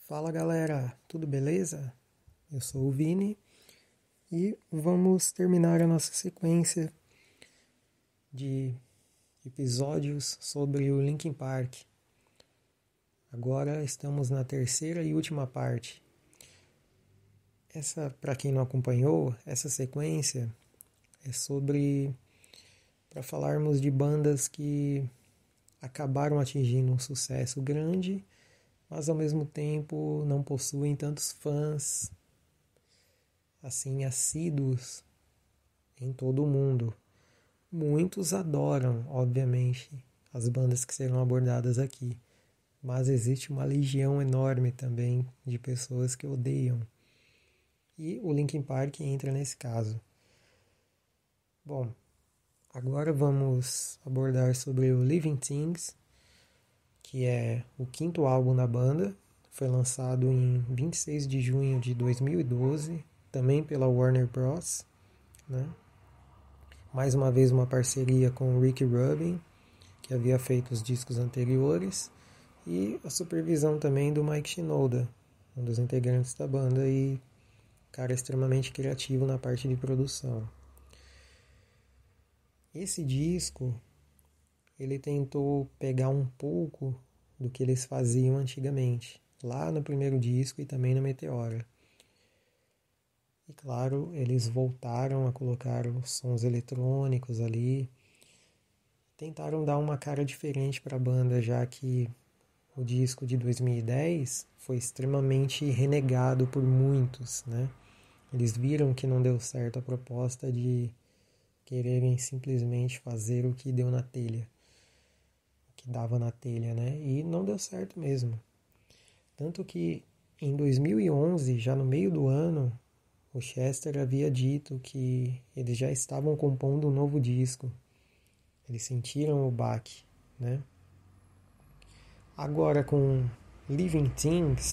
Fala galera, tudo beleza? Eu sou o Vini e vamos terminar a nossa sequência de episódios sobre o Linkin Park. Agora estamos na terceira e última parte. Para quem não acompanhou, essa sequência é para falarmos de bandas que acabaram atingindo um sucesso grande, mas ao mesmo tempo não possuem tantos fãs assim assíduos em todo o mundo. Muitos adoram, obviamente, as bandas que serão abordadas aqui, mas existe uma legião enorme também de pessoas que odeiam. E o Linkin Park entra nesse caso. Bom, agora vamos abordar sobre o Living Things, que é o quinto álbum da banda. Foi lançado em 26 de junho de 2012, também pela Warner Bros., né? Mais uma vez uma parceria com o Rick Rubin, que havia feito os discos anteriores, e a supervisão também do Mike Shinoda, um dos integrantes da banda e cara extremamente criativo na parte de produção. Esse disco, ele tentou pegar um pouco do que eles faziam antigamente, lá no primeiro disco e também no Meteora. E claro, eles voltaram a colocar os sons eletrônicos ali, tentaram dar uma cara diferente para a banda, já que o disco de 2010 foi extremamente renegado por muitos, né? Eles viram que não deu certo a proposta de quererem simplesmente fazer o que deu na telha, o que dava na telha, né? E não deu certo mesmo. Tanto que em 2011, já no meio do ano, o Chester havia dito que eles já estavam compondo um novo disco. Eles sentiram o baque, né? Agora com Living Things,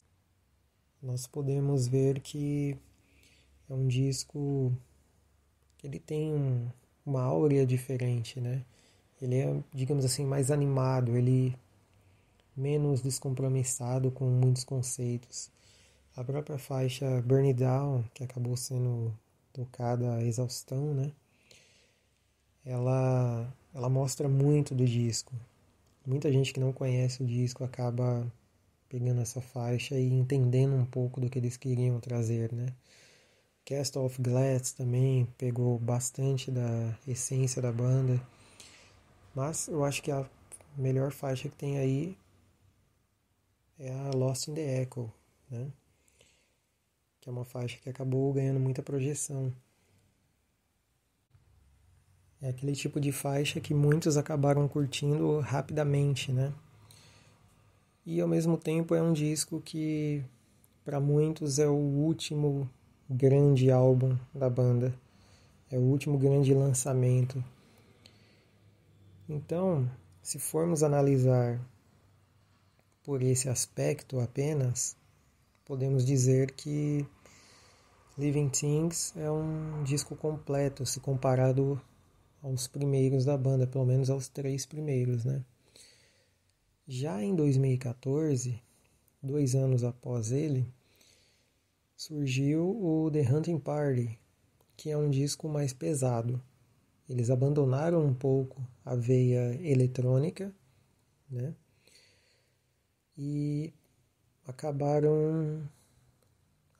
nós podemos ver que é um disco que ele tem uma áurea diferente, né? Ele é, digamos assim, mais animado, ele menos descompromissado com muitos conceitos. A própria faixa Burn It Down, que acabou sendo tocada a exaustão, né? Ela mostra muito do disco. Muita gente que não conhece o disco acaba pegando essa faixa e entendendo um pouco do que eles queriam trazer, né? Castle of Glass também pegou bastante da essência da banda, mas eu acho que a melhor faixa que tem aí é a Lost in the Echo, né? Que é uma faixa que acabou ganhando muita projeção. É aquele tipo de faixa que muitos acabaram curtindo rapidamente, né? E ao mesmo tempo é um disco que para muitos é o último grande álbum da banda, é o último grande lançamento. Então, se formos analisar por esse aspecto apenas, podemos dizer que Living Things é um disco completo se comparado aos primeiros da banda, pelo menos aos 3 primeiros, né? Já em 2014, 2 anos após ele, surgiu o The Hunting Party, que é um disco mais pesado. Eles abandonaram um pouco a veia eletrônica, né? E acabaram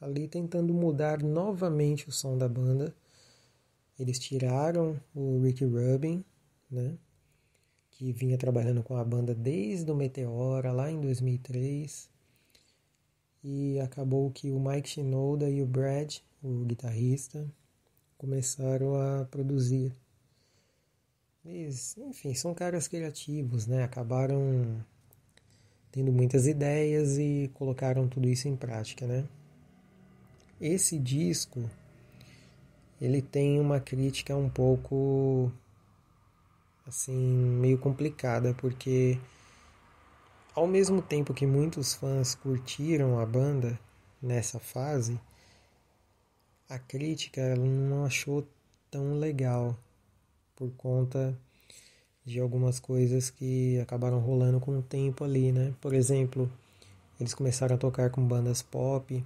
ali tentando mudar novamente o som da banda. Eles tiraram o Rick Rubin, né? Que vinha trabalhando com a banda desde o Meteora, lá em 2003. E acabou que o Mike Shinoda e o Brad, o guitarrista, começaram a produzir. Eles, enfim, são caras criativos, né? Acabaram tendo muitas ideias e colocaram tudo isso em prática, né? Esse disco, ele tem uma crítica um pouco, assim, meio complicada, porque ao mesmo tempo que muitos fãs curtiram a banda nessa fase, a crítica ela não achou tão legal por conta de algumas coisas que acabaram rolando com o tempo ali, né? Por exemplo, eles começaram a tocar com bandas pop.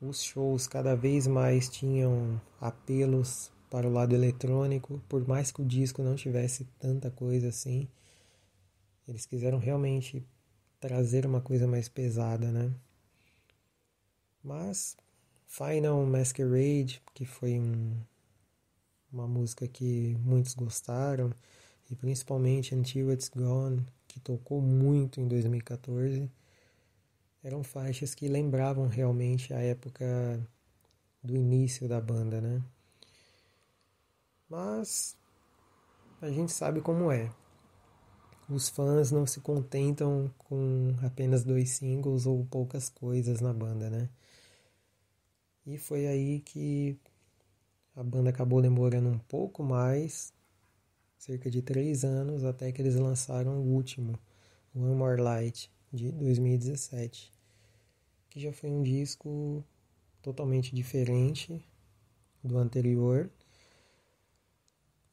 Os shows cada vez mais tinham apelos para o lado eletrônico, por mais que o disco não tivesse tanta coisa assim. Eles quiseram realmente trazer uma coisa mais pesada, né? Mas Final Masquerade, que foi uma música que muitos gostaram, e principalmente Until It's Gone, que tocou muito em 2014, eram faixas que lembravam realmente a época do início da banda, né? Mas a gente sabe como é. Os fãs não se contentam com apenas 2 singles ou poucas coisas na banda, né? E foi aí que a banda acabou demorando um pouco mais, cerca de 3 anos, até que eles lançaram o último, One More Light, de 2017, que já foi um disco totalmente diferente do anterior.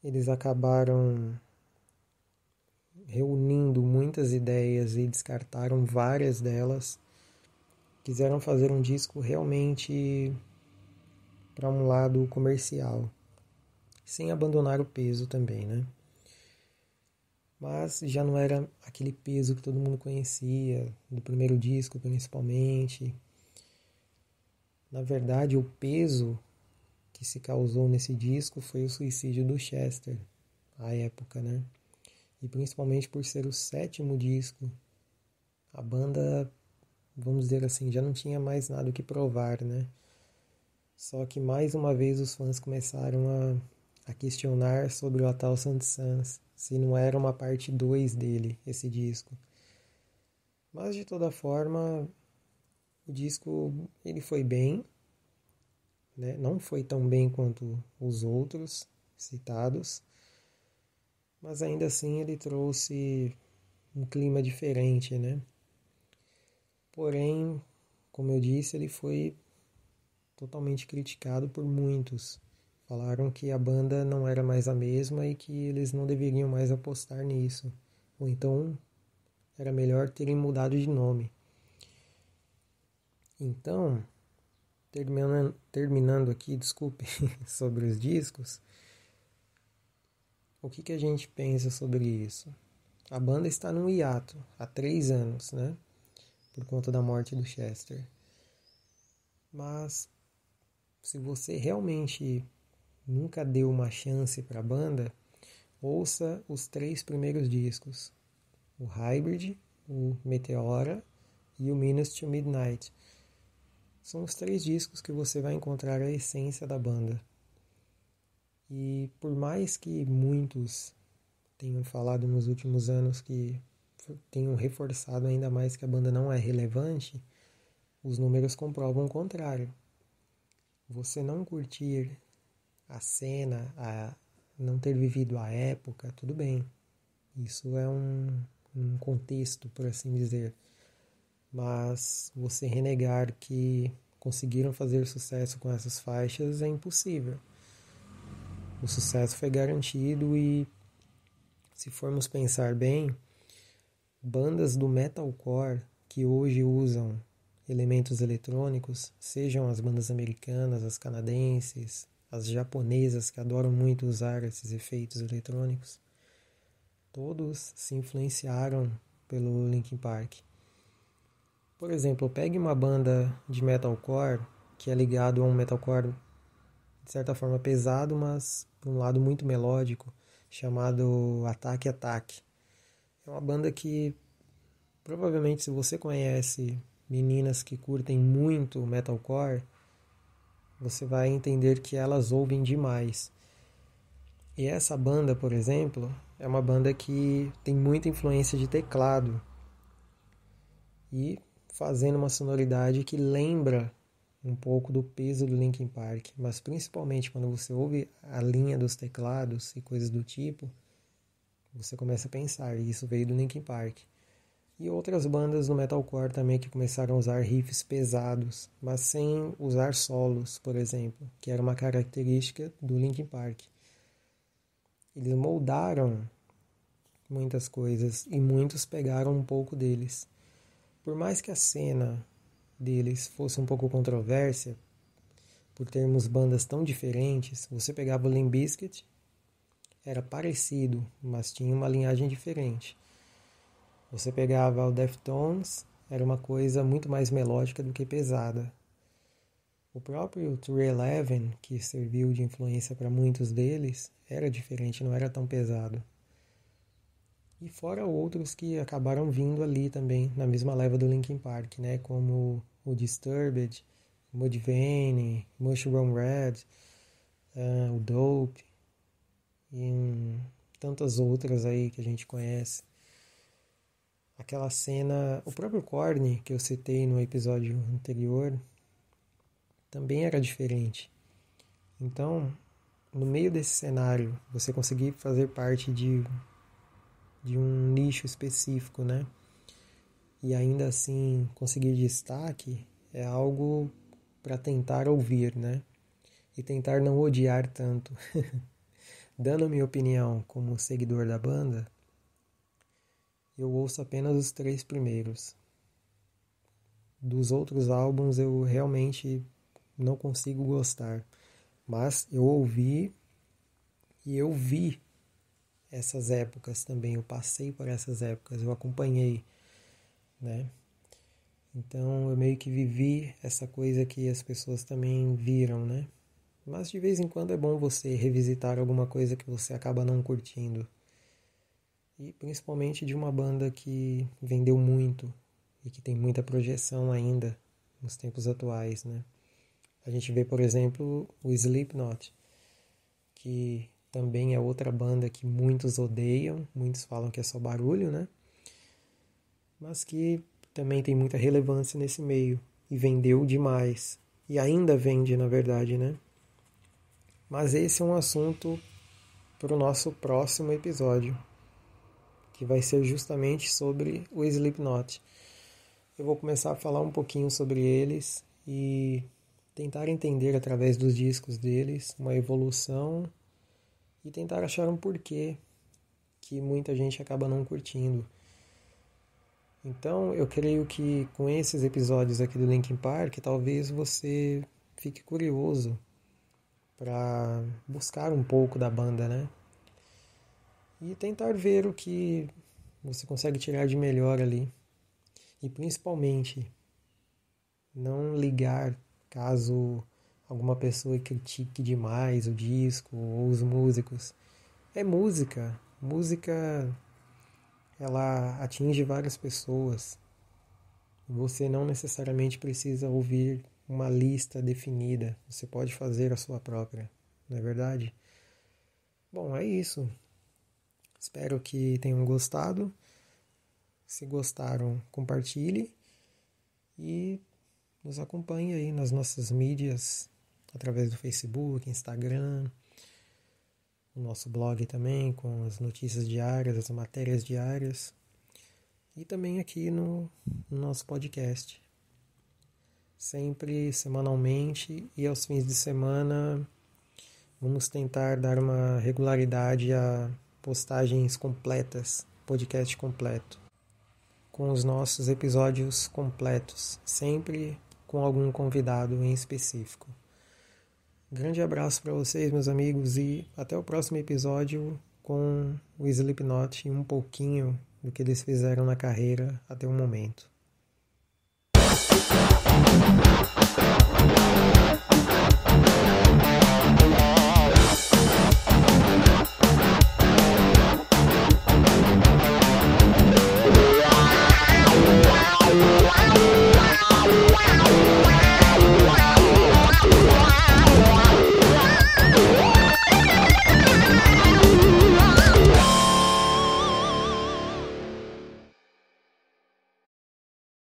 Eles acabaram reunindo muitas ideias e descartaram várias delas. Quiseram fazer um disco realmente para um lado comercial, sem abandonar o peso também, né? Mas já não era aquele peso que todo mundo conhecia, do primeiro disco principalmente. Na verdade, o peso que se causou nesse disco foi o suicídio do Chester, à época, né? E principalmente por ser o 7º disco, a banda, vamos dizer assim, já não tinha mais nada o que provar, né? Só que mais uma vez os fãs começaram a questionar sobre o A Thousand Suns, se não era uma parte 2 dele, esse disco. Mas de toda forma, o disco ele foi bem, né? Não foi tão bem quanto os outros citados, mas ainda assim ele trouxe um clima diferente, né? Porém, como eu disse, ele foi totalmente criticado por muitos. Falaram que a banda não era mais a mesma e que eles não deveriam mais apostar nisso. Ou então era melhor terem mudado de nome. Então, terminando aqui, desculpe, sobre os discos, o que a gente pensa sobre isso? A banda está num hiato há 3 anos, né? Por conta da morte do Chester. Mas se você realmente nunca deu uma chance para a banda, ouça os 3 primeiros discos. O Hybrid, o Meteora e o Minutes to Midnight. São os 3 discos que você vai encontrar a essência da banda. E por mais que muitos tenham falado nos últimos anos que tenham reforçado ainda mais que a banda não é relevante, os números comprovam o contrário. Você não curtir a cena, a não ter vivido a época, tudo bem. Isso é um contexto, por assim dizer. Mas você renegar que conseguiram fazer sucesso com essas faixas é impossível. O sucesso foi garantido e, se formos pensar bem, bandas do metalcore que hoje usam elementos eletrônicos, sejam as bandas americanas, as canadenses, as japonesas que adoram muito usar esses efeitos eletrônicos, todos se influenciaram pelo Linkin Park. Por exemplo, pegue uma banda de metalcore que é ligado a um metalcore de certa forma pesado, mas por um lado muito melódico, chamado Attack Attack. É uma banda que provavelmente, se você conhece meninas que curtem muito metalcore, você vai entender que elas ouvem demais. E essa banda, por exemplo, é uma banda que tem muita influência de teclado e fazendo uma sonoridade que lembra um pouco do peso do Linkin Park, mas principalmente quando você ouve a linha dos teclados e coisas do tipo, você começa a pensar, e isso veio do Linkin Park. E outras bandas no metalcore também que começaram a usar riffs pesados, mas sem usar solos, por exemplo, que era uma característica do Linkin Park. Eles moldaram muitas coisas e muitos pegaram um pouco deles. por mais que a cena deles fosse um pouco controvérsia, por termos bandas tão diferentes, você pegava o Limp Bizkit, era parecido, mas tinha uma linhagem diferente. Você pegava o Deftones, era uma coisa muito mais melódica do que pesada. O próprio 311, que serviu de influência para muitos deles, era diferente, não era tão pesado. E fora outros que acabaram vindo ali também, na mesma leva do Linkin Park, né? Como o Disturbed, Mudvayne, Mushroom Red, o Dope e tantas outras aí que a gente conhece. Aquela cena, o próprio Korn, que eu citei no episódio anterior, também era diferente. Então, no meio desse cenário, você conseguir fazer parte de um nicho específico, né? E ainda assim conseguir destaque é algo para tentar ouvir, né? E tentar não odiar tanto. Dando a minha opinião como seguidor da banda, eu ouço apenas os 3 primeiros. Dos outros álbuns eu realmente não consigo gostar. Mas eu ouvi e eu vi essas épocas também. Eu passei por essas épocas, eu acompanhei, né? Então eu meio que vivi essa coisa que as pessoas também viram, né? Mas de vez em quando é bom você revisitar alguma coisa que você acaba não curtindo. E principalmente de uma banda que vendeu muito e que tem muita projeção ainda nos tempos atuais, né? A gente vê, por exemplo, o Slipknot, que também é outra banda que muitos odeiam, muitos falam que é só barulho, né? Mas que também tem muita relevância nesse meio e vendeu demais. E ainda vende, na verdade, né? Mas esse é um assunto para o nosso próximo episódio, que vai ser justamente sobre o Slipknot. Eu vou começar a falar um pouquinho sobre eles e tentar entender através dos discos deles uma evolução e tentar achar um porquê que muita gente acaba não curtindo. Então eu creio que com esses episódios aqui do Linkin Park, talvez você fique curioso para buscar um pouco da banda, né? E tentar ver o que você consegue tirar de melhor ali. E principalmente, não ligar caso alguma pessoa critique demais o disco ou os músicos. É música. Música, ela atinge várias pessoas. Você não necessariamente precisa ouvir uma lista definida. Você pode fazer a sua própria, não é verdade? Bom, é isso. Espero que tenham gostado. Se gostaram, compartilhe e nos acompanhe aí nas nossas mídias, através do Facebook, Instagram, o nosso blog também, com as notícias diárias, as matérias diárias, e também aqui no nosso podcast. Sempre semanalmente e aos fins de semana vamos tentar dar uma regularidade a postagens completas, podcast completo, com os nossos episódios completos, sempre com algum convidado em específico. Grande abraço para vocês, meus amigos, e até o próximo episódio com o Slipknot e um pouquinho do que eles fizeram na carreira até o momento.